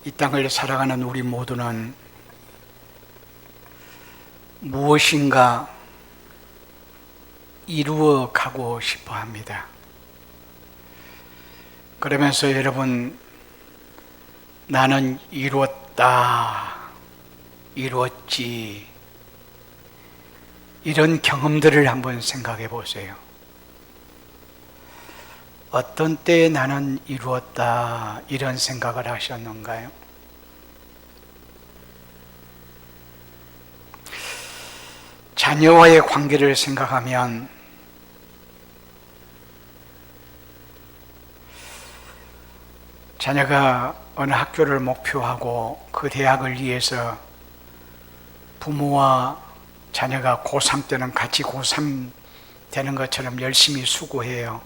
이 땅을 살아가는 우리 모두는 무엇인가 이루어 가고 싶어 합니다. 그러면서 여러분, 나는 이루었다, 이루었지, 이런 경험들을 한번 생각해 보세요. 어떤 때에 나는 이루었다, 이런 생각을 하셨는가요? 자녀와의 관계를 생각하면 자녀가 어느 학교를 목표하고 그 대학을 위해서 부모와 자녀가 고3 때는 같이 고3 되는 것처럼 열심히 수고해요.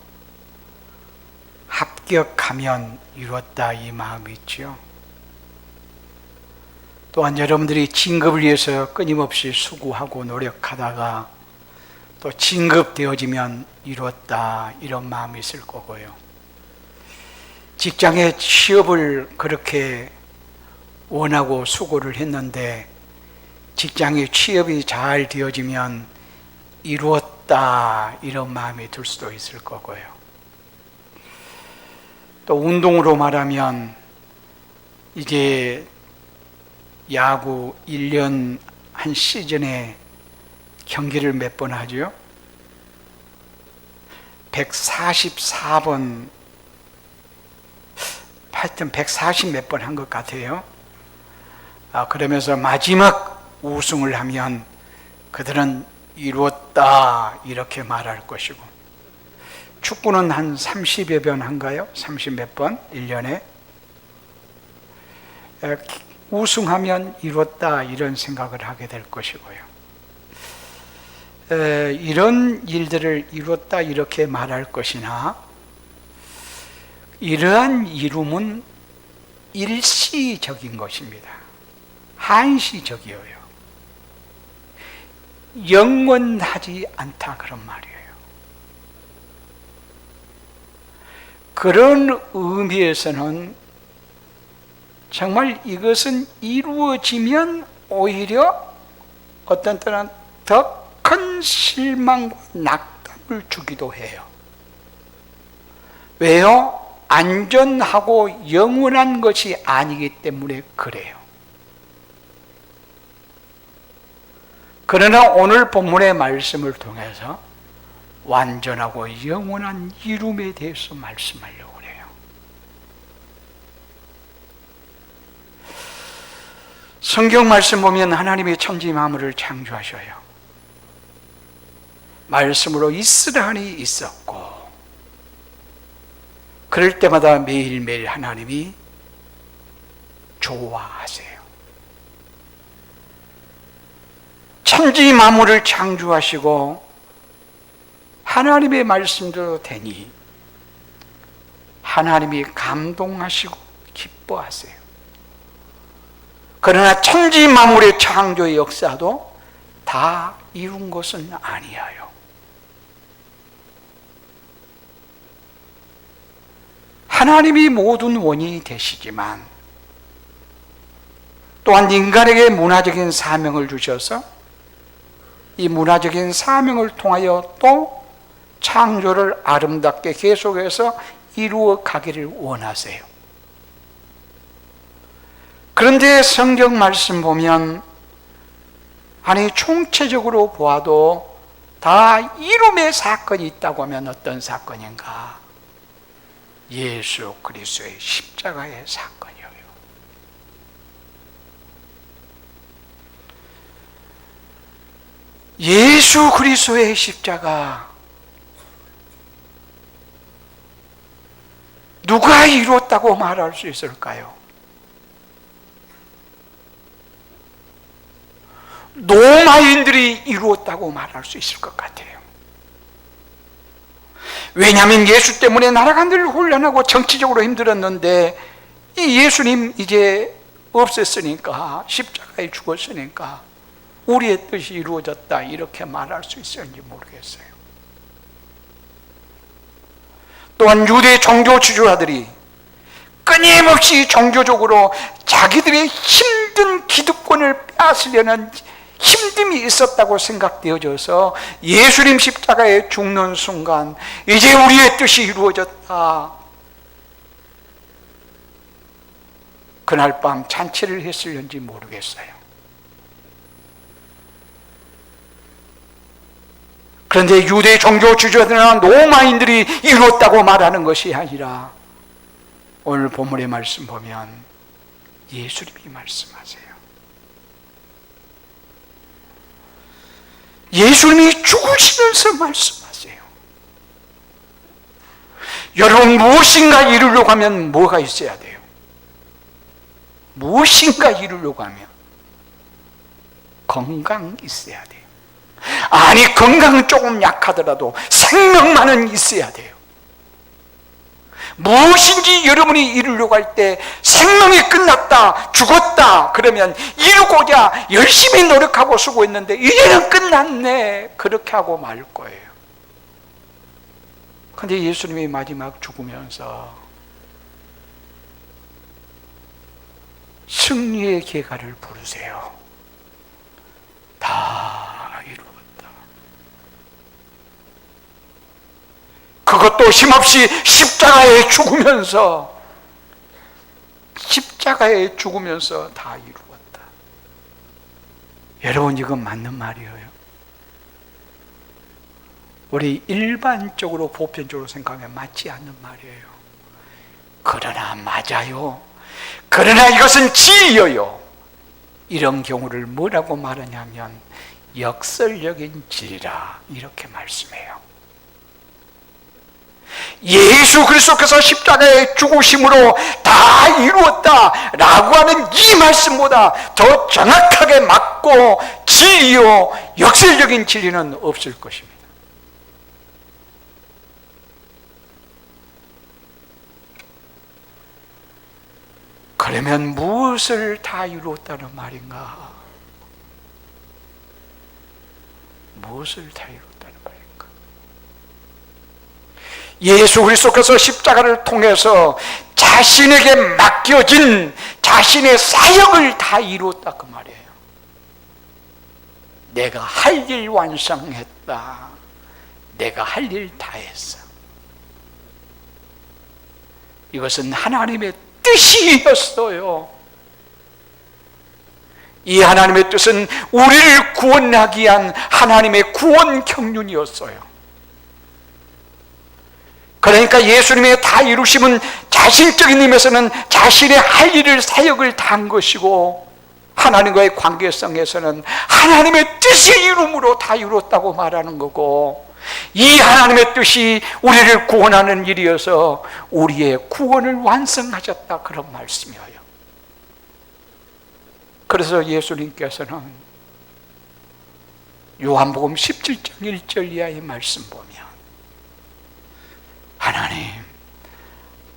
합격하면 이뤘다, 이 마음이 있죠. 또한 여러분들이 진급을 위해서 끊임없이 수고하고 노력하다가 또 진급되어지면 이뤘다, 이런 마음이 있을 거고요. 직장에 취업을 그렇게 원하고 수고를 했는데 직장에 취업이 잘 되어지면 이루었다, 이런 마음이 들 수도 있을 거고요. 또 운동으로 말하면 이제 야구 1년 한 시즌에 경기를 몇 번 하죠? 144번, 하여튼 140 몇 번 한 것 같아요. 그러면서 마지막 우승을 하면 그들은 이루었다, 이렇게 말할 것이고, 축구는 한 30여 번 한가요? 30 몇 번? 1년에 우승하면 이뤘다, 이런 생각을 하게 될 것이고요. 이런 일들을 이뤘다, 이렇게 말할 것이나 이러한 이름은 일시적인 것입니다. 한시적이에요. 영원하지 않다, 그런 말이에요. 그런 의미에서는 정말 이것은 이루어지면 오히려 어떤 때는 더 큰 실망과 낙담을 주기도 해요. 왜요? 안전하고 영원한 것이 아니기 때문에 그래요. 그러나 오늘 본문의 말씀을 통해서 완전하고 영원한 이룸에 대해서 말씀하려고 해요. 성경 말씀 보면 하나님이 천지 만물을 창조하셔요. 말씀으로 있으라니 있었고, 그럴 때마다 매일매일 하나님이 좋아하세요. 천지 만물을 창조하시고 하나님의 말씀대로 되니 하나님이 감동하시고 기뻐하세요. 그러나 천지 만물의 창조의 역사도 다 이룬 것은 아니에요. 하나님이 모든 원인이 되시지만 또한 인간에게 문화적인 사명을 주셔서 이 문화적인 사명을 통하여 또 창조를 아름답게 계속해서 이루어 가기를 원하세요. 그런데 성경 말씀 보면 아니 총체적으로 보아도 다 이름의 사건이 있다고 하면 어떤 사건인가? 예수 그리스도의 십자가의 사건이에요. 예수 그리스도의 십자가, 누가 이뤘다고 말할 수 있을까요? 로마인들이 이루었다고 말할 수 있을 것 같아요. 왜냐하면 예수 때문에 나라가 늘 혼란하고 정치적으로 힘들었는데 이 예수님 이제 없앴으니까, 십자가에 죽었으니까 우리의 뜻이 이루어졌다, 이렇게 말할 수 있을지 모르겠어요. 또한 유대 종교 지도자들이 끊임없이 종교적으로 자기들의 힘든 기득권을 빼앗으려는 힘듦이 있었다고 생각되어져서 예수님 십자가에 죽는 순간 이제 우리의 뜻이 이루어졌다. 그날 밤 잔치를 했을는지 모르겠어요. 그런데 유대 종교 지도자들이나 로마인들이 이뤘다고 말하는 것이 아니라 오늘 본문의 말씀 보면 예수님이 말씀하세요. 예수님이 죽으시면서 말씀하세요. 여러분, 무엇인가 이루려고 하면 뭐가 있어야 돼요? 무엇인가 이루려고 하면 건강 있어야 돼요. 아니, 건강은 조금 약하더라도 생명만은 있어야 돼요. 무엇인지 여러분이 이루려고 할 때 생명이 끝났다, 죽었다 그러면 이루고자 열심히 노력하고 수고했는데 이제는 끝났네, 그렇게 하고 말 거예요. 그런데 예수님이 마지막 죽으면서 승리의 계가를 부르세요. 다 이루었다. 그것도 힘없이 십자가에 죽으면서 다 이루었다. 여러분, 이건 맞는 말이에요. 우리 일반적으로 보편적으로 생각하면 맞지 않는 말이에요. 그러나 맞아요. 그러나 이것은 진리예요. 이런 경우를 뭐라고 말하냐면 역설적인 진리라 이렇게 말씀해요. 예수 그리스도께서 십자가에 죽으심으로 다 이루었다 라고 하는 이 말씀보다 더 정확하게 맞고 진리요 역설적인 진리는 없을 것입니다. 그러면 무엇을 다 이루었다는 말인가? 무엇을 다 이루었다는 말인가? 예수 그리스도께서 십자가를 통해서 자신에게 맡겨진 자신의 사역을 다 이루었다 그 말이에요. 내가 할 일 완성했다. 내가 할 일 다 했어. 이것은 하나님의 뜻이었어요. 이 하나님의 뜻은 우리를 구원하기 위한 하나님의 구원 경륜이었어요. 그러니까 예수님의 다 이루심은 자신적인 의미에서는 자신의 할 일을 사역을 다 한 것이고, 하나님과의 관계성에서는 하나님의 뜻이 이름으로 다 이루었다고 말하는 거고, 이 하나님의 뜻이 우리를 구원하는 일이어서 우리의 구원을 완성하셨다 그런 말씀이에요. 그래서 예수님께서는 요한복음 17장 1절 이하의 말씀 보면 하나님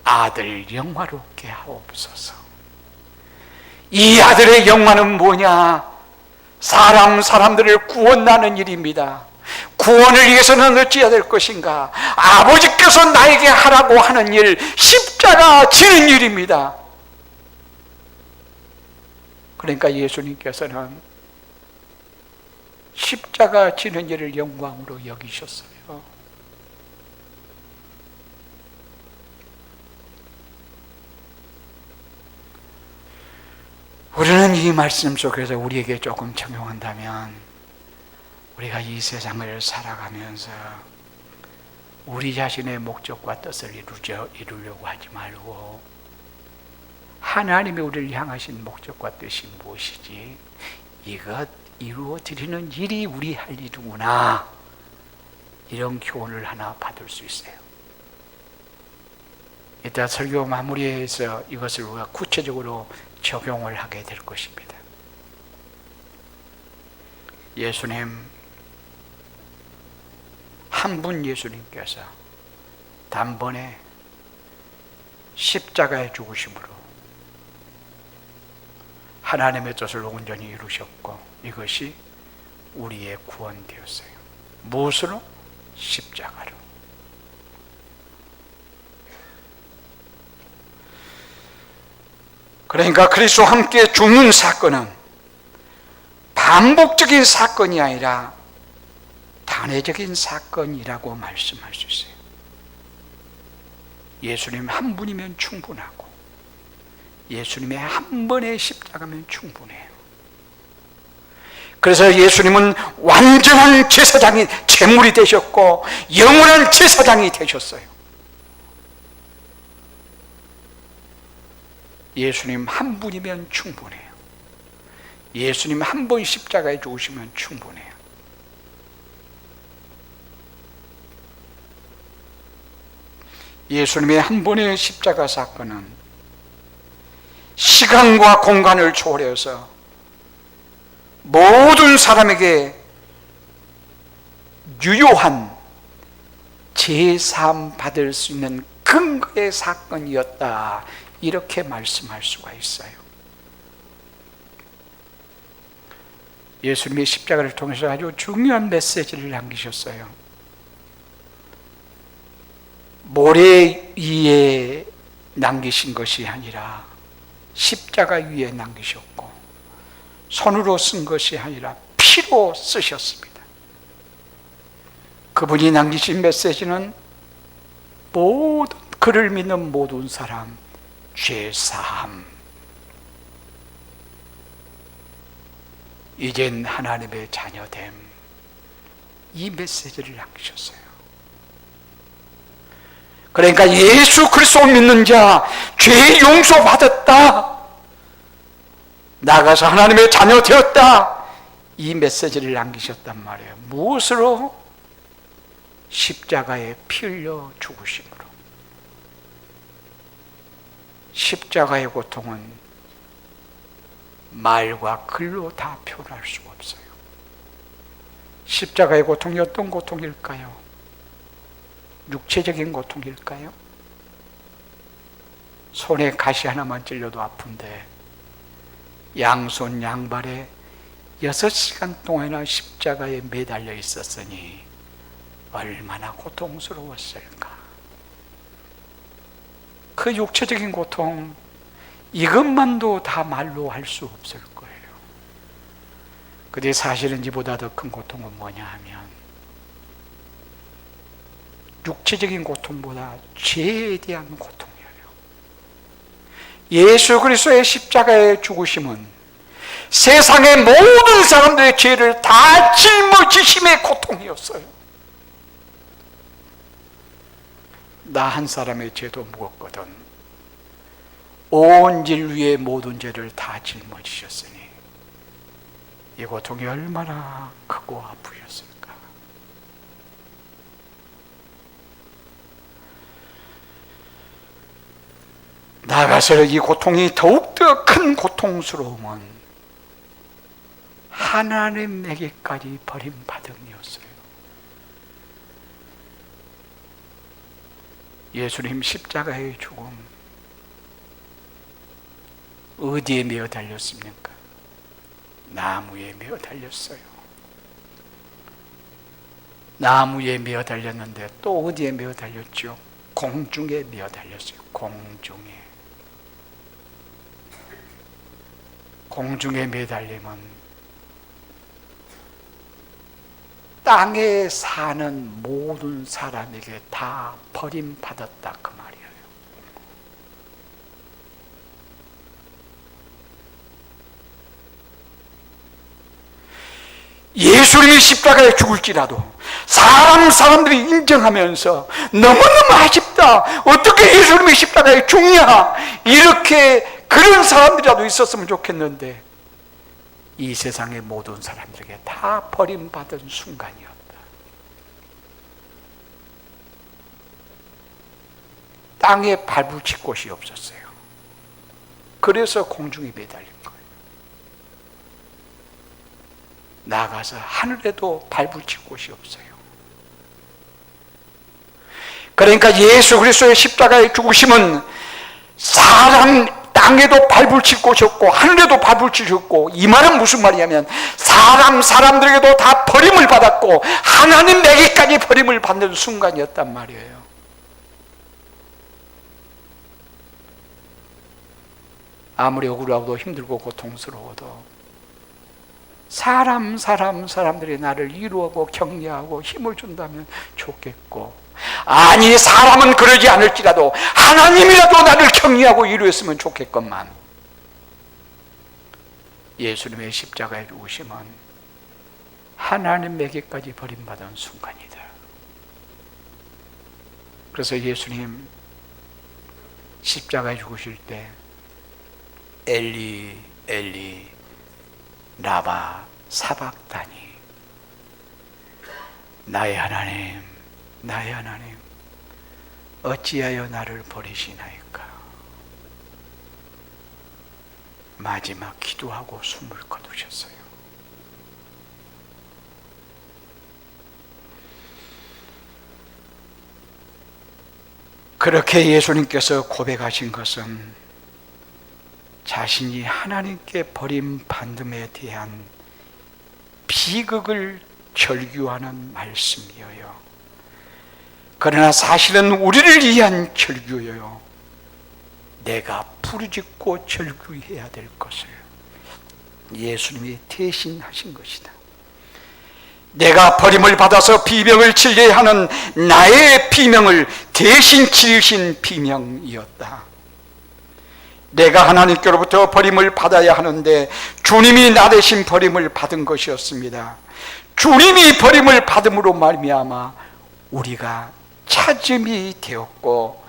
아들 영화롭게 하옵소서. 이 아들의 영화는 뭐냐? 사람들을 구원하는 일입니다. 구원을 위해서는 어찌해야 될 것인가? 아버지께서 나에게 하라고 하는 일, 십자가 지는 일입니다. 그러니까 예수님께서는 십자가 지는 일을 영광으로 여기셨어요. 우리는 이 말씀 속에서 우리에게 조금 적용한다면, 우리가 이 세상을 살아가면서 우리 자신의 목적과 뜻을 이루려고 하지 말고 하나님이 우리를 향하신 목적과 뜻이 무엇이지? 이것 이루어 드리는 일이 우리 할 일이구나, 이런 교훈을 하나 받을 수 있어요. 이따 설교 마무리에서 이것을 우리가 구체적으로 적용을 하게 될 것입니다. 예수님, 한 분 예수님께서 단번에 십자가에 죽으심으로 하나님의 뜻을 온전히 이루셨고, 이것이 우리의 구원되었어요. 무엇으로? 십자가로. 그러니까 그리스도와 함께 죽는 사건은 반복적인 사건이 아니라 단회적인 사건이라고 말씀할 수 있어요. 예수님 한 분이면 충분하고 예수님의 한 번의 십자가면 충분해요. 그래서 예수님은 완전한 제사장이 제물이 되셨고 영원한 제사장이 되셨어요. 예수님 한 분이면 충분해요. 예수님 한 번 십자가에 죽으시면 충분해요. 예수님의 한 번의 십자가 사건은 시간과 공간을 초월해서 모든 사람에게 유효한 제사함 받을 수 있는 근거의 사건이었다, 이렇게 말씀할 수가 있어요. 예수님의 십자가를 통해서 아주 중요한 메시지를 남기셨어요. 모래 위에 남기신 것이 아니라 십자가 위에 남기셨고 손으로 쓴 것이 아니라 피로 쓰셨습니다. 그분이 남기신 메시지는 모든 그를 믿는 모든 사람 죄사함, 이젠 하나님의 자녀됨, 이 메시지를 남기셨어요. 그러니까 예수 그리스도 믿는 자 죄 용서 받았다, 나가서 하나님의 자녀 되었다, 이 메시지를 남기셨단 말이에요. 무엇으로? 십자가에 피 흘려 죽으심으로. 십자가의 고통은 말과 글로 다 표현할 수가 없어요. 십자가의 고통이 어떤 고통일까요? 육체적인 고통일까요? 손에 가시 하나만 찔려도 아픈데 양손 양발에 6시간 동안이나 십자가에 매달려 있었으니 얼마나 고통스러웠을까. 그 육체적인 고통, 이것만도 다 말로 할 수 없을 거예요. 근데 사실은 이보다 더 큰 고통은 뭐냐 하면 육체적인 고통보다 죄에 대한 고통이에요. 예수 그리스도의 십자가의 죽으심은 세상의 모든 사람들의 죄를 다 짊어지심의 고통이었어요. 나 한 사람의 죄도 무겁거든 온 인류의 모든 죄를 다 짊어지셨으니 이 고통이 얼마나 크고 아프셨을까. 나아가서 이 고통이 더욱더 큰 고통스러움은 하나님에게까지 버림받음이었어요. 예수님 십자가의 죽음 어디에 매어 달렸습니까? 나무에 매어 달렸어요. 나무에 매어 달렸는데 또 어디에 매어 달렸죠? 공중에 매어 달렸어요. 공중에 매달리면 땅에 사는 모든 사람에게 다 버림받았다, 그 말이에요. 예수님이 십자가에 죽을지라도 사람들이 인정하면서 너무너무 아쉽다, 어떻게 예수님이 십자가에 죽냐, 이렇게 그런 사람들이라도 있었으면 좋겠는데 이 세상의 모든 사람들에게 다 버림받은 순간이었다. 땅에 발붙일 곳이 없었어요. 그래서 공중에 매달린 거예요. 나가서 하늘에도 발붙일 곳이 없어요. 그러니까 예수 그리스도의 십자가의 죽으심은 땅에도 발붙일 곳이 없고 하늘에도 발붙일 곳이 없고, 이 말은 무슨 말이냐면 사람들에게도 다 버림을 받았고 하나님에게까지 버림을 받는 순간이었단 말이에요. 아무리 억울하고 힘들고 고통스러워도 사람들이 나를 위로하고 격려하고 힘을 준다면 좋겠고, 아니 사람은 그러지 않을지라도 하나님이라도 나를 격려하고 위로했으면 좋겠건만, 예수님의 십자가의 죽으심은 하나님에게까지 버림받은 순간이다. 그래서 예수님 십자가에 죽으실 때 엘리 엘리 라마 사박다니, 나의 하나님 나의 하나님 어찌하여 나를 버리시나이까, 마지막 기도하고 숨을 거두셨어요. 그렇게 예수님께서 고백하신 것은 자신이 하나님께 버림받음에 대한 비극을 절규하는 말씀이에요. 그러나 사실은 우리를 위한 절규예요. 내가 부르짖고 절규해야 될 것을 예수님이 대신하신 것이다. 내가 버림을 받아서 비명을 치게 하는 나의 비명을 대신 치르신 비명이었다. 내가 하나님께로부터 버림을 받아야 하는데 주님이 나 대신 버림을 받은 것이었습니다. 주님이 버림을 받음으로 말미암아 우리가 찾음이 되었고,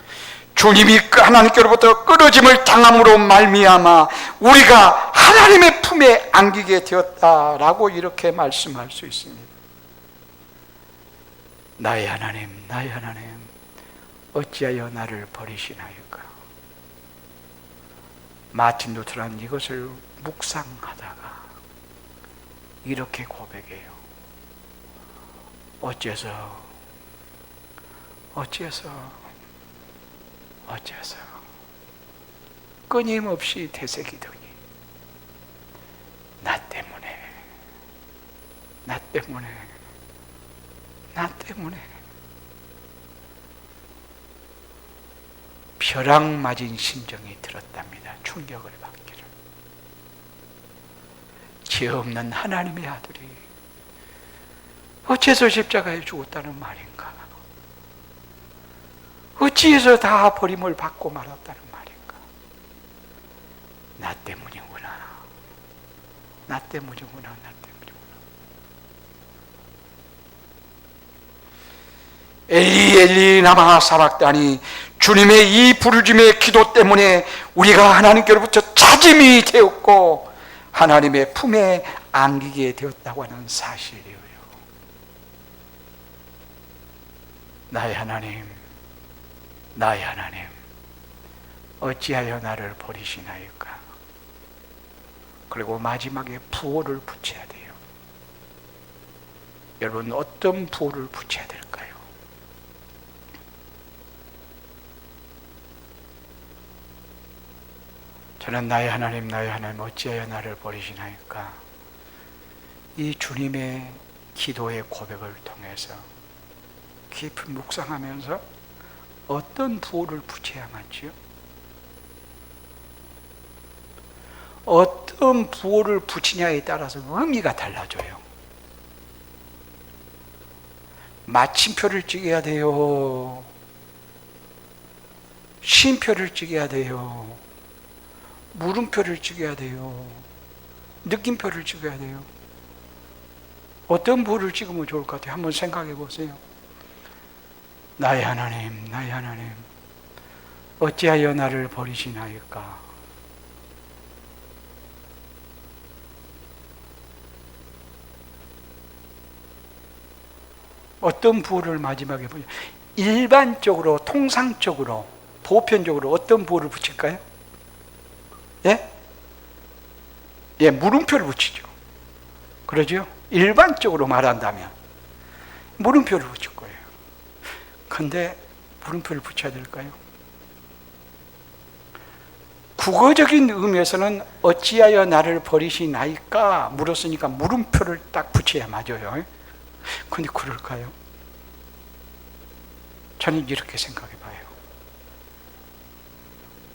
주님이 하나님께로부터 끊어짐을 당함으로 말미암아 우리가 하나님의 품에 안기게 되었다라고 이렇게 말씀할 수 있습니다. 나의 하나님 나의 하나님 어찌하여 나를 버리시나이까. 마틴 루터는 이것을 묵상하다가 이렇게 고백해요. 어째서 끊임없이 되새기더니 나 때문에 벼락 맞은 심정이 들었답니다. 충격을 받기를. 죄 없는 하나님의 아들이 어째서 십자가에 죽었다는 말인가? 어찌해서 다 버림을 받고 말았다는 말인가? 나 때문이구나. 엘리 엘리 라마 사박다니, 주님의 이 부르짖음의 기도 때문에 우리가 하나님께로부터 찾음이 되었고 하나님의 품에 안기게 되었다고 하는 사실이에요. 나의 하나님 어찌하여 나를 버리시나이까. 그리고 마지막에 부호를 붙여야 돼요. 여러분, 어떤 부호를 붙여야 될까요? 저는 나의 하나님 어찌하여 나를 버리시나이까, 이 주님의 기도의 고백을 통해서 깊은 묵상하면서 어떤 부호를 붙여야만지요? 어떤 부호를 붙이냐에 따라서 의미가 달라져요. 마침표를 찍어야 돼요. 쉼표를 찍어야 돼요. 물음표를 찍어야 돼요. 느낌표를 찍어야 돼요. 어떤 부호를 찍으면 좋을 것 같아요? 한번 생각해 보세요. 나의 하나님 어찌하여 나를 버리시나이까. 어떤 부호를 마지막에 보냐? 일반적으로, 통상적으로, 보편적으로 어떤 부호를 붙일까요? 물음표를 붙이죠. 그러죠? 일반적으로 말한다면 물음표를 붙일 거예요. 근데 물음표를 붙여야 될까요? 국어적인 의미에서는 어찌하여 나를 버리시나이까 물었으니까 물음표를 딱 붙여야 맞아요. 근데 그럴까요? 저는 이렇게 생각해 봐요.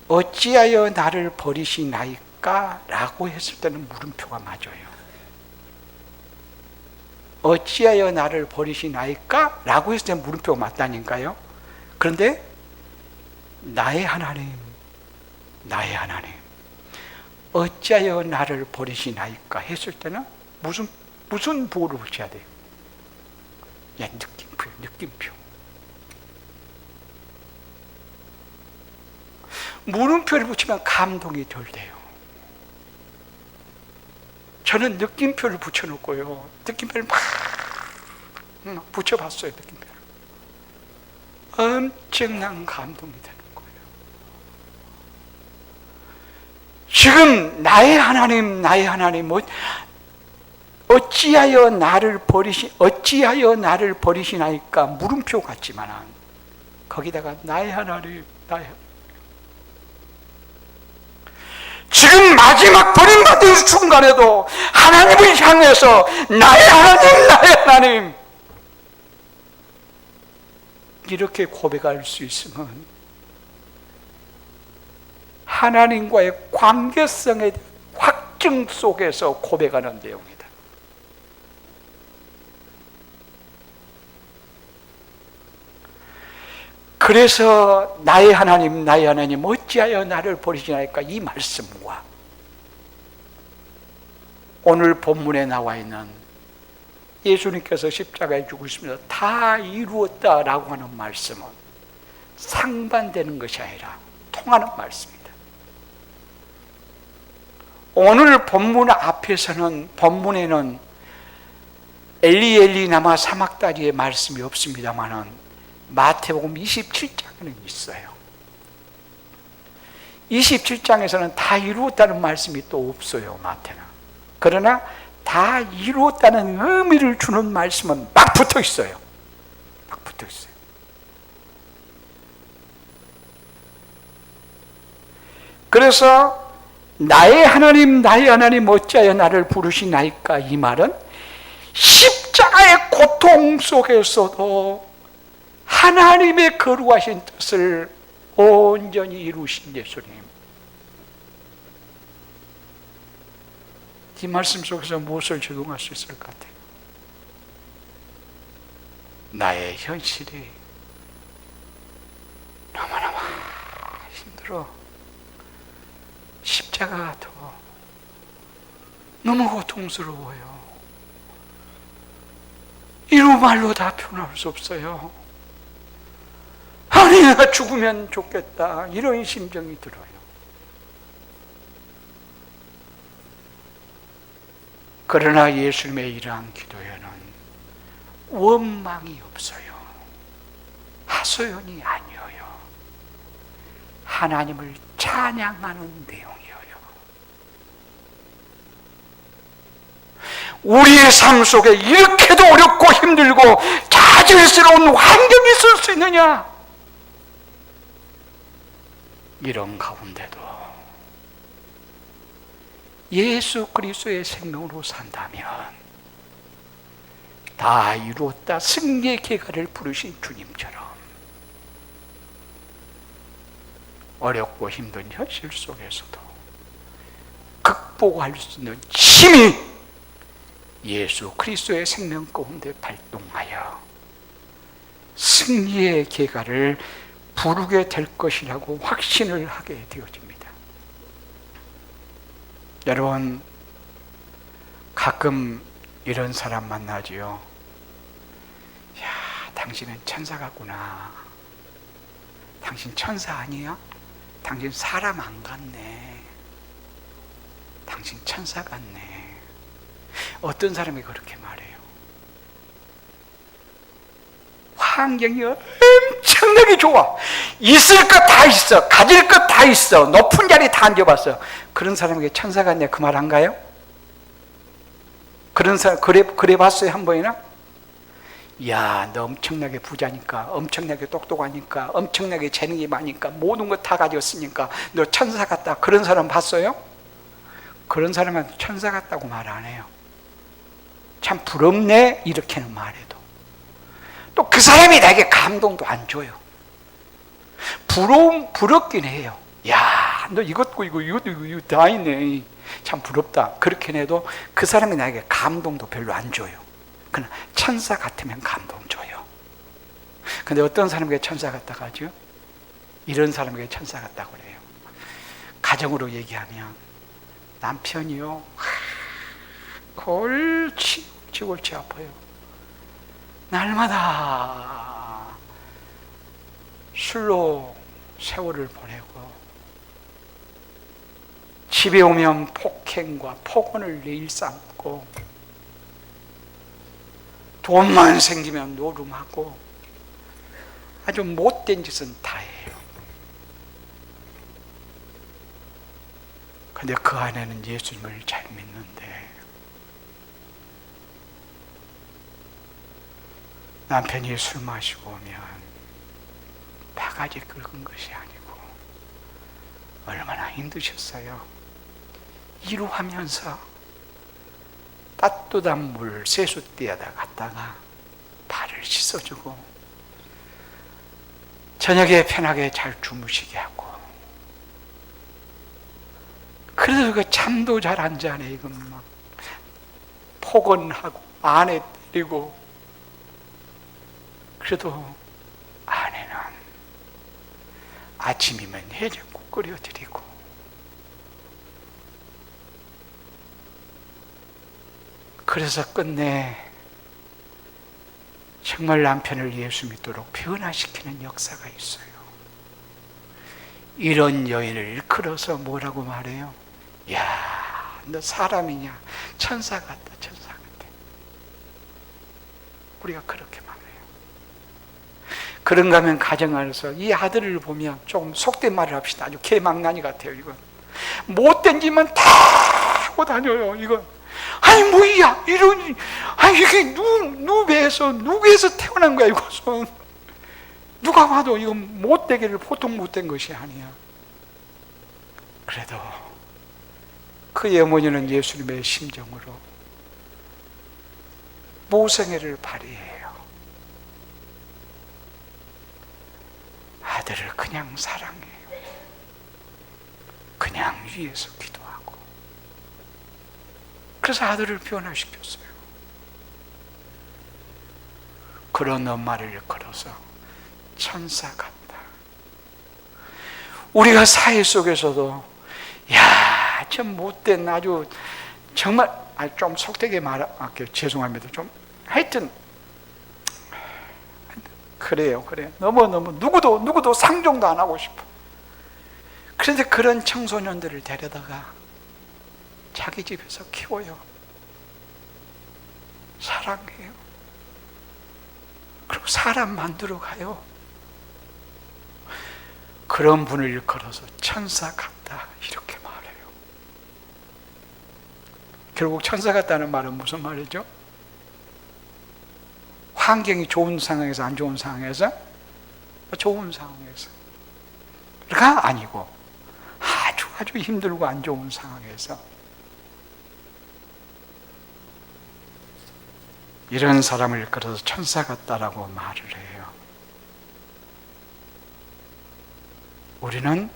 어찌하여 나를 버리시나이까? 라고 했을 때는 물음표가 맞아요. 어찌하여 나를 버리시나이까? 라고 했을 때는 물음표가 맞다니까요. 그런데 나의 하나님, 나의 하나님, 어찌하여 나를 버리시나이까? 했을 때는 무슨 보호를 붙여야 돼요? 야, 느낌표, 느낌표. 물음표를 붙이면 감동이 덜 돼요. 저는 느낌표를 붙여놓고요, 느낌표를 막 붙여봤어요. 느낌표를. 엄청난 감동이 되는 거예요. 지금 나의 하나님, 나의 하나님, 어찌하여 나를 버리시나이까? 물음표 같지만 거기다가 나의 하나님, 나의 하나님. 지금 마지막 버림받은 순간에도 하나님을 향해서 나의 하나님, 나의 하나님, 이렇게 고백할 수 있으면 하나님과의 관계성의 확증 속에서 고백하는 내용이다. 그래서 나의 하나님, 나의 하나님, 어찌하여 나를 버리시나이까? 이 말씀과 오늘 본문에 나와 있는 예수님께서 십자가에 죽으시면서 다 이루었다라고 하는 말씀은 상반되는 것이 아니라 통하는 말씀입니다. 오늘 본문 앞에서는, 본문에는 엘리 엘리 라마 사막다리의 말씀이 없습니다만은 마태복음 27장에는 있어요. 27장에서는 다 이루었다는 말씀이 또 없어요, 마태는. 그러나 다 이루었다는 의미를 주는 말씀은 막 붙어 있어요. 막 붙어 있어요. 그래서 나의 하나님, 나의 하나님, 어찌하여 나를 부르시나이까? 이 말은 십자가의 고통 속에서도 하나님의 거룩하신 뜻을 온전히 이루신 예수님, 이 말씀 속에서 무엇을 적용할 수 있을 것 같아요? 나의 현실이 너무너무 힘들어, 십자가가 더 너무 고통스러워요, 이루 말로 다 표현할 수 없어요, 아니 내가 죽으면 좋겠다, 이런 심정이 들어요. 그러나 예수님의 이러한 기도에는 원망이 없어요. 하소연이 아니어요. 하나님을 찬양하는 내용이에요. 우리의 삶 속에 이렇게도 어렵고 힘들고 좌절스러운 환경이 있을 수 있느냐? 이런 가운데도 예수 그리스도의 생명으로 산다면 다 이루었다 승리의 계가를 부르신 주님처럼 어렵고 힘든 현실 속에서도 극복할 수 있는 힘이 예수 그리스도의 생명 가운데 발동하여 승리의 계가를 부르게 될 것이라고 확신을 하게 되어집니다. 여러분, 가끔 이런 사람 만나지요. 야, 당신은 천사 같구나. 당신 천사 아니야? 당신 사람 안 같네. 당신 천사 같네. 어떤 사람이 그렇게 말해요? 환경이 엄청나게 좋아. 있을 것 다 있어. 가질 것 다 있어. 높은 자리 다 앉아봤어. 그런 사람에게 천사 같냐 그 말 한가요? 그런 사람 그래 봤어요 한 번이나? 야, 너 엄청나게 부자니까, 엄청나게 똑똑하니까, 엄청나게 재능이 많으니까, 모든 거 다 가졌으니까 너 천사 같다. 그런 사람 봤어요? 그런 사람은 천사 같다고 말 안 해요. 참 부럽네 이렇게는 말해도 또 그 사람이 나에게 감동도 안 줘요. 부럽긴 해요. 야, 너 이것도 이거 다 있네. 참 부럽다. 그렇게 해도 그 사람이 나에게 감동도 별로 안 줘요. 그러나 천사 같으면 감동 줘요. 근데 어떤 사람에게 천사 같다고 하죠? 이런 사람에게 천사 같다고 그래요. 가정으로 얘기하면 남편이요, 골치 아파요. 날마다 술로 세월을 보내고 집에 오면 폭행과 폭언을 일삼고 돈만 생기면 노름하고 아주 못된 짓은 다 해요. 근데 그 안에는 예수님을 잘 믿는데 남편이 술 마시고 오면 바가지 긁은 것이 아니고 얼마나 힘드셨어요. 이루하면서 따뜻한 물 세숫대에다 갖다가 발을 씻어주고 저녁에 편하게 잘 주무시게 하고, 그래서 그 잠도 잘 안 자네. 이건 막 폭언하고 아내 때리고, 그래도 아내는 아침이면 해장국 끓여드리고, 그래서 끝내 정말 남편을 예수 믿도록 변화시키는 역사가 있어요. 이런 여인을 일컬어서 뭐라고 말해요? 야, 너 사람이냐? 천사 같다, 천사 같다. 우리가 그렇게 말해요. 그런가 하면 가정 안에서 이 아들을 보면 조금 속된 말을 합시다. 아주 개망나니 같아요. 이건 못된 짓만 다 하고 다녀요. 이건 아니 뭐야 이런, 아니 이게 누구에서 태어난 거야. 이것은 누가 봐도 이건 못되기를 보통 못된 것이 아니야. 그래도 그의 어머니는 예수님의 심정으로 모성애를 발휘해요. 아들을 그냥 사랑해요. 그냥 위해서 기도하고. 그래서 아들을 변화시켰어요. 그런 엄마를 걸어서 천사 같다. 우리가 사회 속에서도 야, 참 못된 아주 정말 좀 속되게 말할게요. 죄송합니다. 좀 하여튼 그래요. 너무 누구도 상종도 안 하고 싶어. 그런데 그런 청소년들을 데려다가 자기 집에서 키워요. 사랑해요. 그리고 사람 만들어 가요. 그런 분을 일컬어서 천사 같다 이렇게 말해요. 결국 천사 같다는 말은 무슨 말이죠? 환경이 좋은 상황에서 안 좋은 상황에서? 좋은 상황에서가 아니고 아주 힘들고 안 좋은 상황에서 이런 사람을 일컬어서 천사 같다라고 말을 해요. 우리는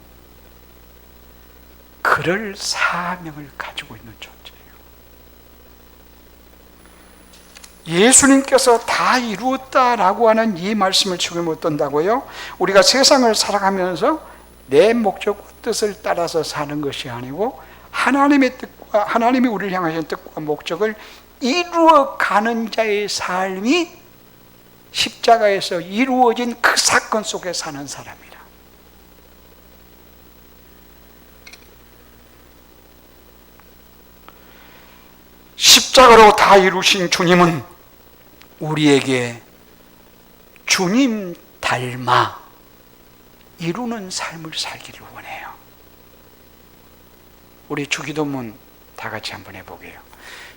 그럴 사명을 가지고 있는 존재예요. 예수님께서 다 이루었다라고 하는 이 말씀을 지금 어떤다고요? 우리가 세상을 살아가면서 내 목적과 뜻을 따라서 사는 것이 아니고 하나님의 뜻과 하나님이 우리를 향하신 뜻과 목적을 이루어가는 자의 삶이 십자가에서 이루어진 그 사건 속에 사는 사람이라. 십자가로 다 이루신 주님은 우리에게 주님 닮아 이루는 삶을 살기를 원해요. 우리 주기도문 다 같이 한번 해보게요.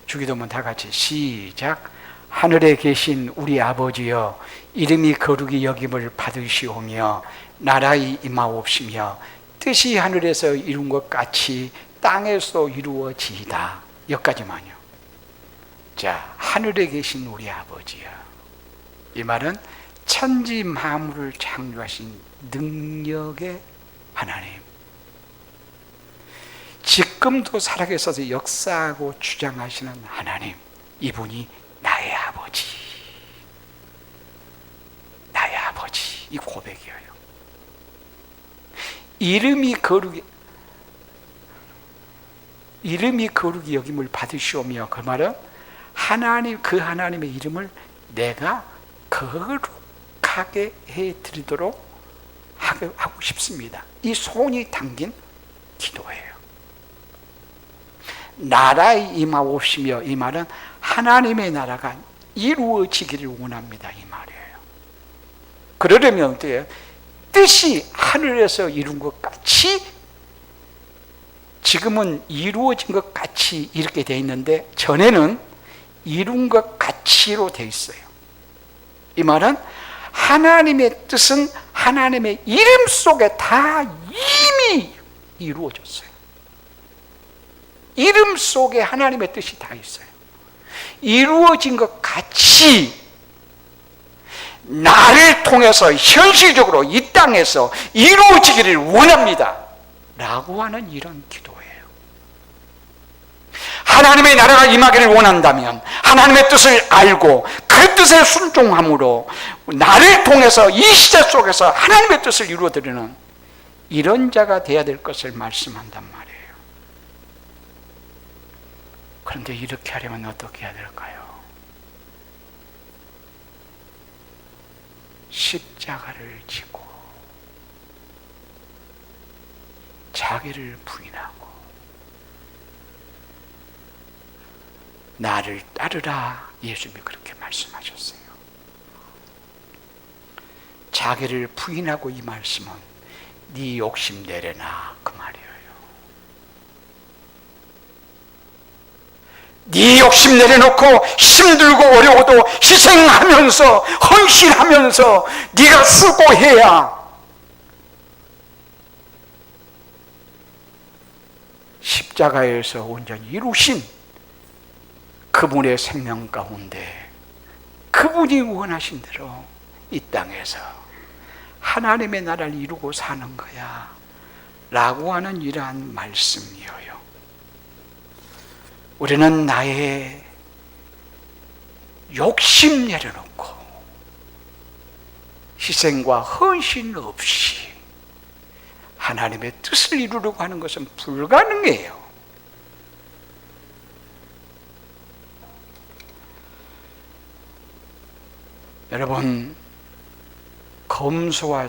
주기도문 다 같이 시작. 하늘에 계신 우리 아버지여, 이름이 거룩히 여김을 받으시오며 나라의 임하옵시며 뜻이 하늘에서 이룬 것 같이 땅에서 이루어지이다. 여기까지만요. 자, 하늘에 계신 우리 아버지여. 이 말은 천지 만물을 창조하신 능력의 하나님, 지금도 살아계셔서 역사하고 주장하시는 하나님, 이분이 나의 아버지, 나의 아버지, 이 고백이에요. 이름이 거룩이 여김을 받으시오며, 그 말은 하나님, 그 하나님의 이름을 내가 거룩하게 해드리도록 하고 싶습니다. 이 손이 담긴 기도예요. 나라에 임하옵시며, 이 말은 하나님의 나라가 이루어지기를 원합니다, 이 말이에요. 그러려면 어때요? 뜻이 하늘에서 이룬 것 같이, 지금은 이루어진 것 같이 이렇게 되어 있는데 전에는 이룬 것 같이로 되어 있어요. 이 말은 하나님의 뜻은 하나님의 이름 속에 다 이미 이루어졌어요. 이름 속에 하나님의 뜻이 다 있어요. 이루어진 것 같이 나를 통해서 현실적으로 이 땅에서 이루어지기를 원합니다 라고 하는 이런 기도예요. 하나님의 나라가 임하기를 원한다면 하나님의 뜻을 알고 그 뜻에 순종함으로 나를 통해서 이 시대 속에서 하나님의 뜻을 이루어드리는 이런 자가 되어야 될 것을 말씀한단 말이에요. 그런데 이렇게 하려면 어떻게 해야 될까요? 십자가를 지고 자기를 부인하고 나를 따르라, 예수님이 그렇게 말씀하셨어요. 자기를 부인하고, 이 말씀은 네 욕심 내려놔, 그 말이에요. 네 욕심 내려놓고 힘들고 어려워도 희생하면서 헌신하면서 네가 수고해야 십자가에서 온전히 이루신 그분의 생명 가운데 그분이 원하신 대로 이 땅에서 하나님의 나라를 이루고 사는 거야 라고 하는 이러한 말씀이에요. 우리는 나의 욕심 내려놓고 희생과 헌신 없이 하나님의 뜻을 이루려고 하는 것은 불가능해요. 여러분, 검소와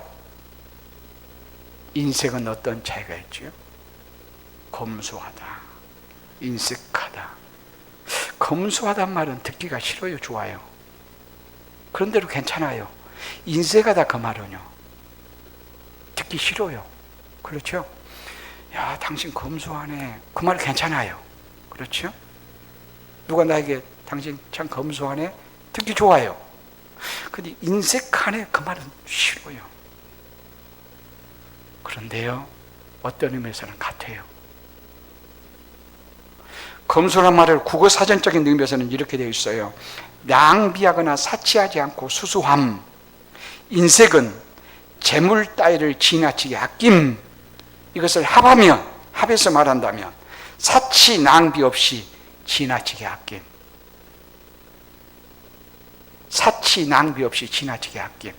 인색은 어떤 차이가 있죠? 검소하다, 인색하다. 검소하단 말은 듣기가 싫어요, 좋아요? 그런대로 괜찮아요. 인색하다, 그 말은요, 듣기 싫어요. 그렇죠? 야, 당신 검소하네, 그 말 괜찮아요. 그렇죠? 누가 나에게 당신 참 검소하네, 듣기 좋아요. 근데 인색하네, 그 말은 싫어요. 그런데요, 어떤 의미에서는 같아요. 검소란 말을 국어 사전적인 의미에서는 이렇게 되어 있어요. 낭비하거나 사치하지 않고 수수함. 인색은 재물 따위를 지나치게 아낌. 이것을 합해서 말한다면 사치 낭비 없이 지나치게 아낌. 사치 낭비 없이 지나치게 아낌.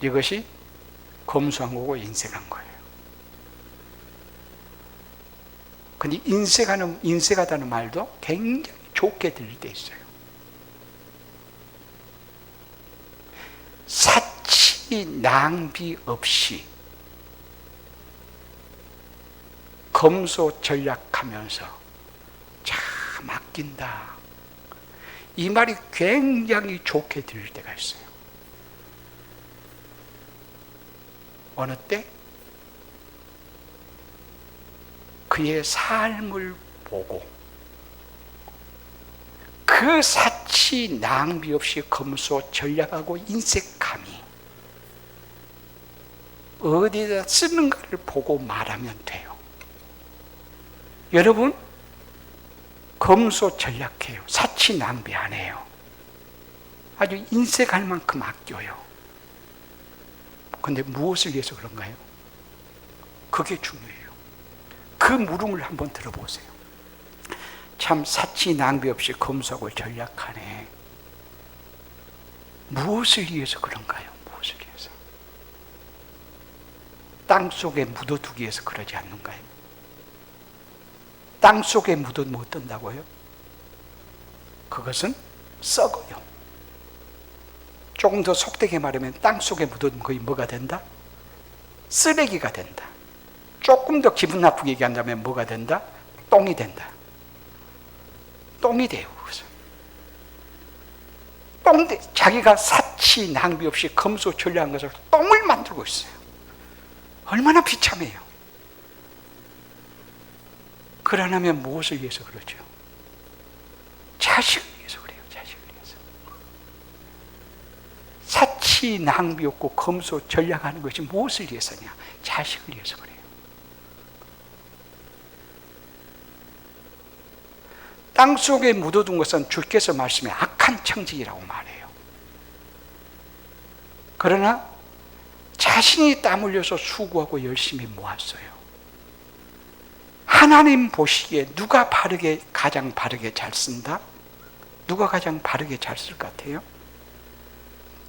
이것이 검소한 거고 인색한 거예요. 근데 인색하다는 말도 굉장히 좋게 들릴 때 있어요. 사치 낭비 없이 검소 전략하면서 참 아낀다. 이 말이 굉장히 좋게 들릴 때가 있어요. 어느 때? 그의 삶을 보고 그 사치 낭비 없이 검소 전략하고 인색함이 어디다 쓰는가를 보고 말하면 돼요. 여러분, 검소 전략해요. 사치 낭비 안 해요. 아주 인색할 만큼 아껴요. 근데 무엇을 위해서 그런가요? 그게 중요해요. 그 물음을 한번 들어보세요. 참 사치 낭비 없이 검소하고 전략하네. 무엇을 위해서 그런가요? 무엇을 위해서? 땅속에 묻어두기 위해서 그러지 않는가요? 땅속에 묻어두면 어떤다고요? 그것은 썩어요. 조금 더 속되게 말하면 땅속에 묻어두면 거의 뭐가 된다? 쓰레기가 된다. 조금 더 기분 나쁘게 얘기한다면 뭐가 된다? 똥이 된다. 똥이 돼요. 자기가 사치 낭비 없이 검소전략한 것을 똥을 만들고 있어요. 얼마나 비참해요. 그러려면 무엇을 위해서 그러죠? 자식을 위해서 그래요. 자식을 위해서. 사치 낭비 없고 검소전략하는 것이 무엇을 위해서냐? 자식을 위해서 그래요. 땅속에 묻어둔 것은 주께서 말씀해 악한 청직이라고 말해요. 그러나 자신이 땀 흘려서 수고하고 열심히 모았어요. 하나님 보시기에 누가 가장 바르게 잘 쓴다? 누가 가장 바르게 잘 쓸 것 같아요?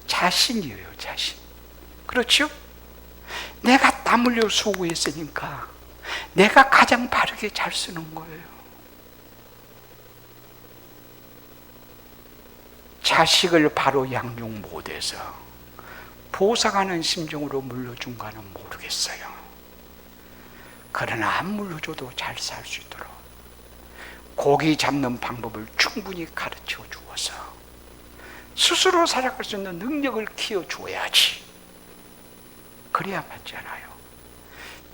자신이에요. 자신. 그렇죠? 내가 땀 흘려 수고했으니까 내가 가장 바르게 잘 쓰는 거예요. 자식을 바로 양육 못해서 보상하는 심정으로 물려준가는 모르겠어요. 그러나 안 물려줘도 잘 살 수 있도록 고기 잡는 방법을 충분히 가르쳐 주어서 스스로 살아갈 수 있는 능력을 키워줘야지. 그래야 맞잖아요.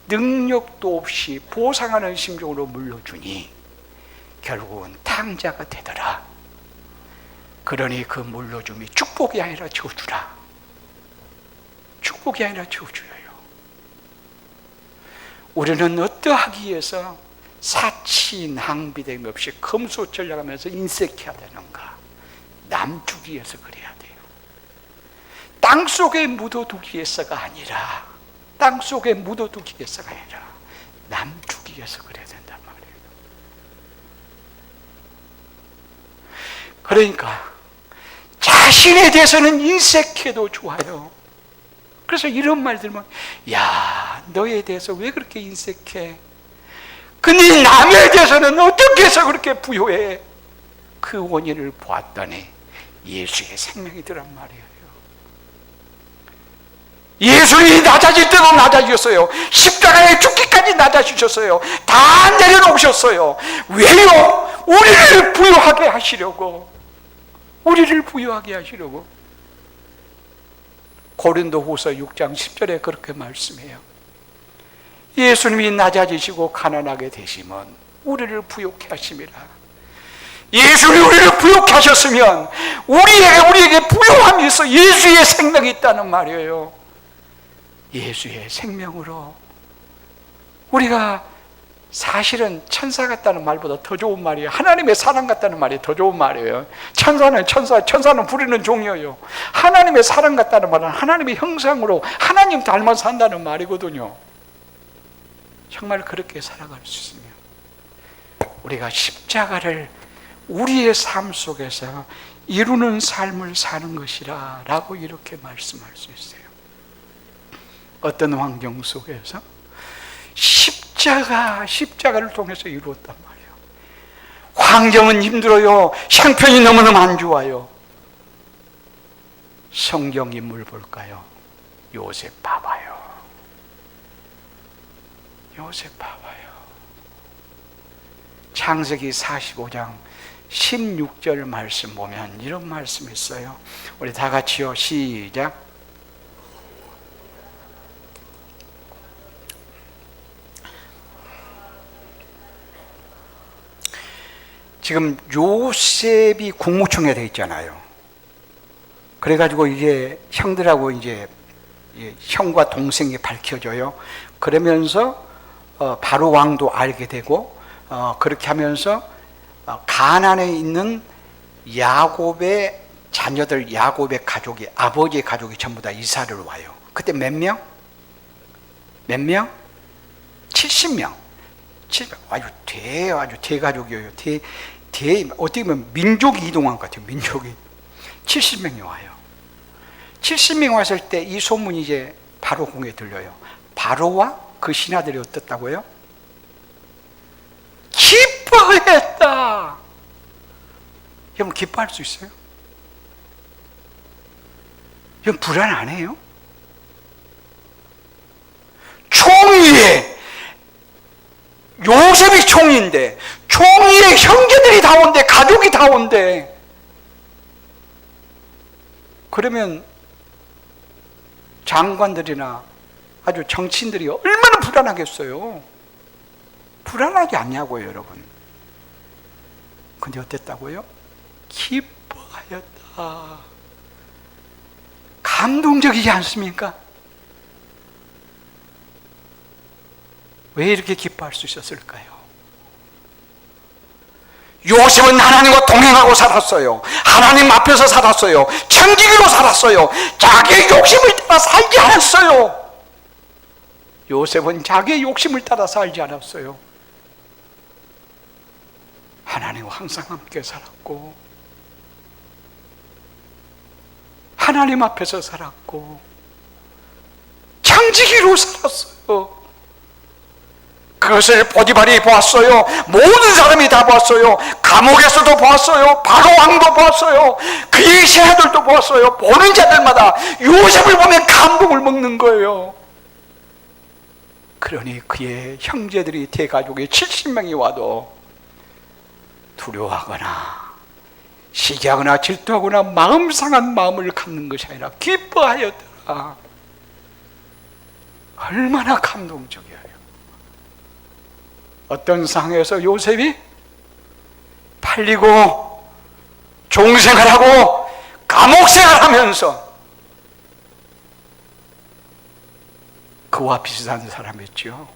능력도 없이 보상하는 심정으로 물려주니 결국은 탕자가 되더라. 그러니 그 물려줌이 축복이 아니라 저주라. 축복이 아니라 저주예요. 우리는 어떠하기 위해서 사치 낭비됨 없이 검소전략하면서 인색해야 되는가? 남 주기 위해서 그래야 돼요. 땅속에 묻어두기 위해서가 아니라 땅속에 묻어두기 위해서가 아니라 남 주기 위해서 그래야 된단 말이에요. 그러니까 자신에 대해서는 인색해도 좋아요. 그래서 이런 말 들으면 야, 너에 대해서 왜 그렇게 인색해? 근데 남에 대해서는 어떻게 해서 그렇게 부요해? 그 원인을 보았더니 예수의 생명이더란 말이에요. 예수님이 낮아질 때도 낮아지셨어요. 십자가에 죽기까지 낮아지셨어요. 다 내려놓으셨어요. 왜요? 우리를 부요하게 하시려고. 우리를 부유하게 하시려고. 고린도후서 6장 10절에 그렇게 말씀해요. 예수님이 낮아지시고 가난하게 되시면 우리를 부욕해 하심이라. 예수님이 우리를 부욕해 하셨으면 우리에게 부요함이 있어. 예수의 생명이 있다는 말이에요. 예수의 생명으로 우리가 사실은 천사 같다는 말보다 더 좋은 말이에요. 하나님의 사랑 같다는 말이 더 좋은 말이에요. 천사는 부리는 종이에요. 하나님의 사랑 같다는 말은 하나님의 형상으로 하나님 닮아 산다는 말이거든요. 정말 그렇게 살아갈 수 있으면 우리가 십자가를 우리의 삶 속에서 이루는 삶을 사는 것이라 라고 이렇게 말씀할 수 있어요. 어떤 환경 속에서 십자가를 통해서 이루었단 말이에요. 환경은 힘들어요. 형편이 너무너무 안 좋아요. 성경 인물 볼까요? 요셉 봐봐요. 요셉 봐봐요. 창세기 45장 16절 말씀 보면 이런 말씀이 있어요. 우리 다 같이요. 시작. 지금 요셉이 국무총리가 되어 있잖아요. 그래가지고 이제 형들하고 이제 형과 동생이 밝혀져요. 그러면서 바로 왕도 알게 되고 그렇게 하면서 가나안에 있는 야곱의 자녀들, 야곱의 가족이, 아버지의 가족이 전부 다 이사를 와요. 그때 몇 명? 몇 명? 70명. 아주 대가족이에요. 어떻게 보면 민족이 이동한 것 같아요. 민족이 70명이 와요. 70명이 왔을 때 이 소문이 이제 바로 공에 들려요. 바로와 그 신하들이 어떻다고요? 기뻐했다. 여러분 기뻐할 수 있어요? 여러분 불안 안 해요? 총위에 요셉이 총인데, 총위에 형제들이 다 온대, 가족이 다 온대. 그러면 장관들이나 아주 정치인들이 얼마나 불안하겠어요? 불안하지 않냐고요, 여러분. 근데 어땠다고요? 기뻐하였다. 감동적이지 않습니까? 왜 이렇게 기뻐할 수 있었을까요? 요셉은 하나님과 동행하고 살았어요. 하나님 앞에서 살았어요. 청지기로 살았어요. 자기의 욕심을 따라 살지 않았어요. 요셉은 자기의 욕심을 따라 살지 않았어요. 하나님과 항상 함께 살았고, 하나님 앞에서 살았고, 청지기로 살았어요. 그것을 보디발이 보았어요. 모든 사람이 다 보았어요. 감옥에서도 보았어요. 바로 왕도 보았어요. 그의 신하들도 보았어요. 보는 자들마다 요셉을 보면 감동을 먹는 거예요. 그러니 그의 형제들이 대가족이 70명이 와도 두려워하거나 시기하거나 질투하거나 마음 상한 마음을 갖는 것이 아니라 기뻐하였더라. 얼마나 감동적이에요. 어떤 상황에서 요셉이 팔리고 종생활하고 감옥생활하면서 그와 비슷한 사람이었죠.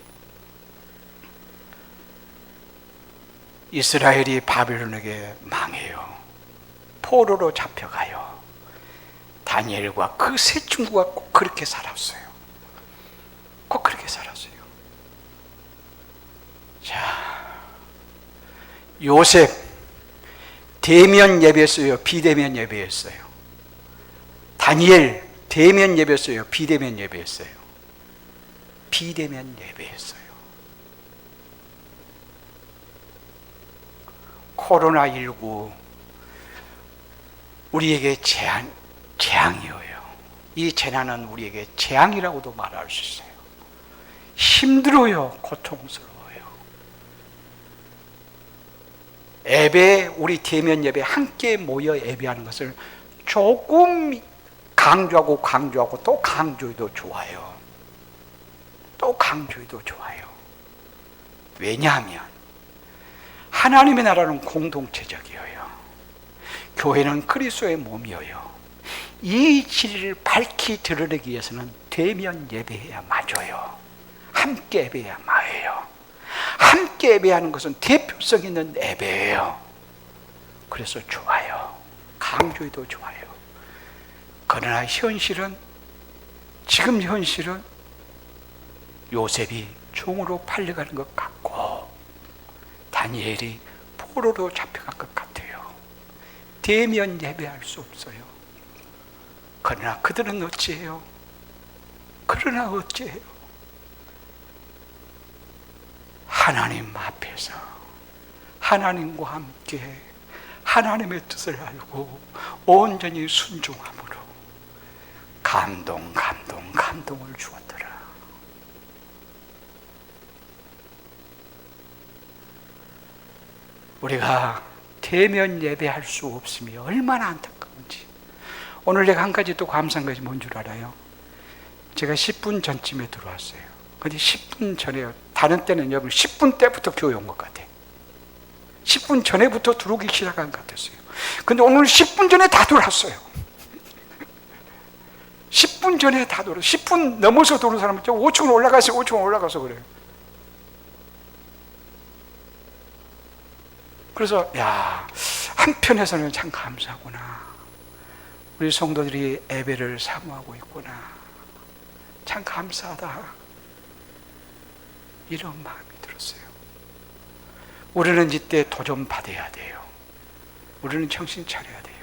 이스라엘이 바벨론에게 망해요. 포로로 잡혀가요. 다니엘과 그 세 친구가 꼭 그렇게 살았어요. 꼭 그렇게 살았어요. 자, 요셉 대면 예배했어요? 비대면 예배했어요? 다니엘 대면 예배했어요? 비대면 예배했어요? 비대면 예배했어요. 코로나19 우리에게 재앙이에요. 이 재난은 우리에게 재앙이라고도 말할 수 있어요. 힘들어요. 고통스러워요. 예배, 우리 대면 예배 함께 모여 예배하는 것을 조금 강조하고 또 강조해도 좋아요. 또 강조해도 좋아요. 왜냐하면 하나님의 나라는 공동체적이에요. 교회는 그리스도의 몸이에요. 이 진리를 밝히 드러내기 위해서는 대면 예배해야 맞아요. 함께 예배해야 맞아요. 함께 예배하는 것은 대표성 있는 예배예요. 그래서 좋아요. 강조해도 좋아요. 그러나 현실은, 지금 현실은 요셉이 종으로 팔려가는 것 같고 다니엘이 포로로 잡혀간 것 같아요. 대면 예배할 수 없어요. 그러나 그들은 어찌해요? 그러나 어찌해요? 하나님 앞에서 하나님과 함께 하나님의 뜻을 알고 온전히 순종함으로 감동을 주었더라. 우리가 대면 예배할 수 없음이 얼마나 안타까운지. 오늘 내가 한 가지 또 감사한 것이 뭔 줄 알아요? 제가 10분 전쯤에 들어왔어요. 근데 10분 전에, 다른 때는 여러분 10분 때부터 교회 온 것 같아요. 10분 전에부터 들어오기 시작한 것 같았어요. 근데 오늘 10분 전에 다 들어왔어요. 10분 전에 다 들어왔어요. 10분 넘어서 들어온 사람은 5층 올라가서 그래요. 그래서 한편에서는 참 감사하구나. 우리 성도들이 예배를 사모하고 있구나. 참 감사하다. 이런 마음이 들었어요. 우리는 이때 도전 받아야 돼요. 우리는 정신 차려야 돼요.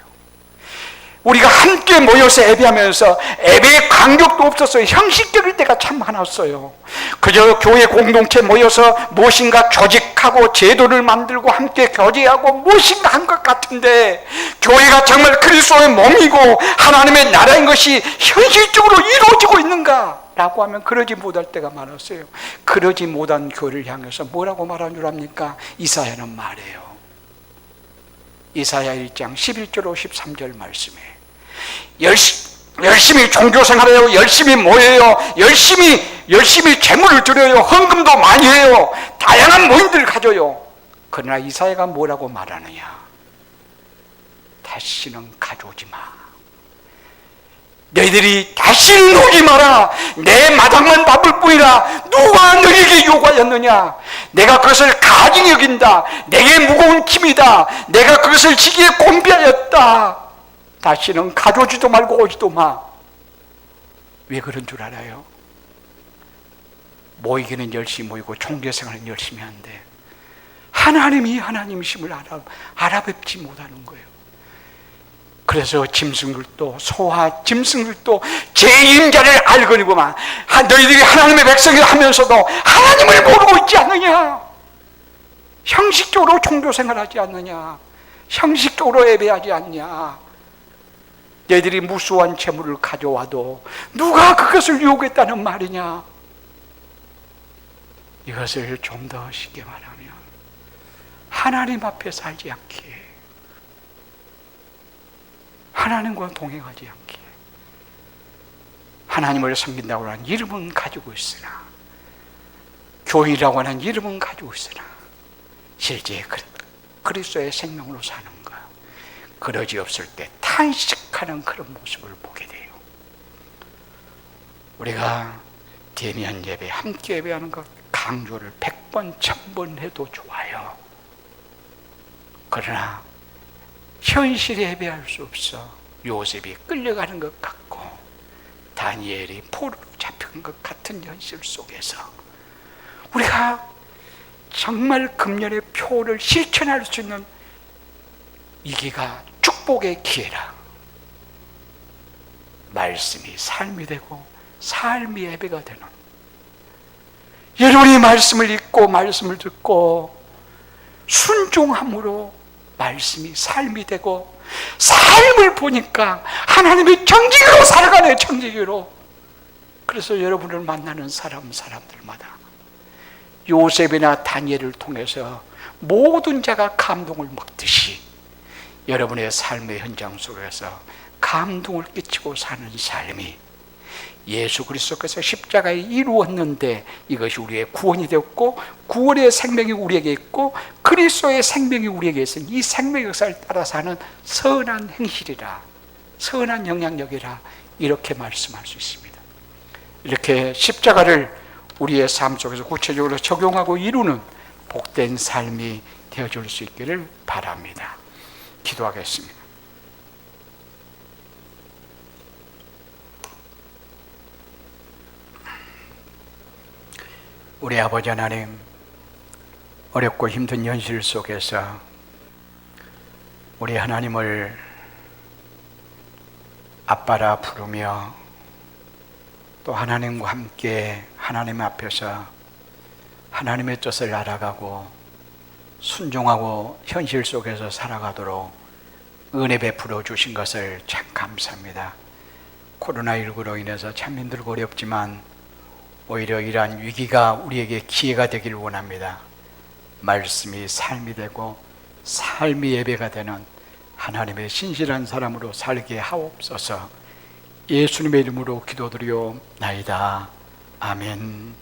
우리가 함께 모여서 예배하면서 예배의 간격도 없었어요. 형식적일 때가 참 많았어요. 그저 교회 공동체 모여서 무엇인가 조직하고 제도를 만들고 함께 교제하고 무엇인가 한 것 같은데, 교회가 정말 그리스도의 몸이고 하나님의 나라인 것이 현실적으로 이루어지고 있는가? 라고 하면 그러지 못할 때가 많았어요. 그러지 못한 교회를 향해서 뭐라고 말한 줄 압니까? 이사야는 말해요. 이사야 1장 11절 13절 말씀에 열심히 종교생활해요. 열심히 모여요. 열심히 재물을 드려요. 헌금도 많이 해요. 다양한 모임들을 가져요. 그러나 이사야가 뭐라고 말하느냐? 다시는 가져오지 마. 너희들이 다시는 오지 마라. 내 마당만 바쁠 뿐이라. 누가 너희에게 요구하였느냐? 내가 그것을 가증히 여긴다. 내게 무거운 짐이다. 내가 그것을 지기에 곤비하였다. 다시는 가져오지도 말고 오지도 마. 왜 그런 줄 알아요? 모이기는 열심히 모이고 종교생활은 열심히 하는데 하나님이 하나님이심을 알아뵙지 못하는 거예요. 그래서 짐승들도, 소와 짐승들도 제 임자를 알거니구만. 너희들이 하나님의 백성이라 하면서도 하나님을 모르고 있지 않느냐? 형식적으로 종교생활하지 않느냐? 형식적으로 예배하지 않냐? 너희들이 무수한 재물을 가져와도 누가 그것을 요구했다는 말이냐? 이것을 좀 더 쉽게 말하면 하나님 앞에 살지 않기에, 하나님과 동행하지 않기에, 하나님을 섬긴다고 하는 이름은 가지고 있으나, 교회라고 하는 이름은 가지고 있으나 실제 그리스도의 생명으로 사는 것, 그러지 없을 때 탄식하는 그런 모습을 보게 돼요. 우리가 대면 예배, 함께 예배하는 것 강조를 100번, 1000번 해도 좋아요. 그러나 현실에 예배할 수 없어. 요셉이 끌려가는 것 같고 다니엘이 포로로 잡힌 것 같은 현실 속에서 우리가 정말 금년의 표를 실천할 수 있는 이기가 축복의 기회라. 말씀이 삶이 되고 삶이 예배가 되는, 여러분이 말씀을 읽고 말씀을 듣고 순종함으로 말씀이 삶이 되고 삶을 보니까 하나님의 정직으로 살아가네요. 정직으로. 그래서 여러분을 만나는 사람들마다 요셉이나 다니엘을 통해서 모든 자가 감동을 먹듯이 여러분의 삶의 현장 속에서 감동을 끼치고 사는 삶이 예수 그리스도께서 십자가에 이루었는데 이것이 우리의 구원이 되었고 구원의 생명이 우리에게 있고 그리스도의 생명이 우리에게 있으니 이 생명의 역사를 따라 사는 선한 행실이라, 선한 영향력이라, 이렇게 말씀할 수 있습니다. 이렇게 십자가를 우리의 삶 속에서 구체적으로 적용하고 이루는 복된 삶이 되어줄 수 있기를 바랍니다. 기도하겠습니다. 우리 아버지 하나님, 어렵고 힘든 현실 속에서 우리 하나님을 아빠라 부르며 또 하나님과 함께 하나님 앞에서 하나님의 뜻을 알아가고 순종하고 현실 속에서 살아가도록 은혜 베풀어 주신 것을 참 감사합니다. 코로나19로 인해서 참 힘들고 어렵지만 오히려 이러한 위기가 우리에게 기회가 되기를 원합니다. 말씀이 삶이 되고 삶이 예배가 되는 하나님의 신실한 사람으로 살게 하옵소서. 예수님의 이름으로 기도드리옵나이다. 아멘.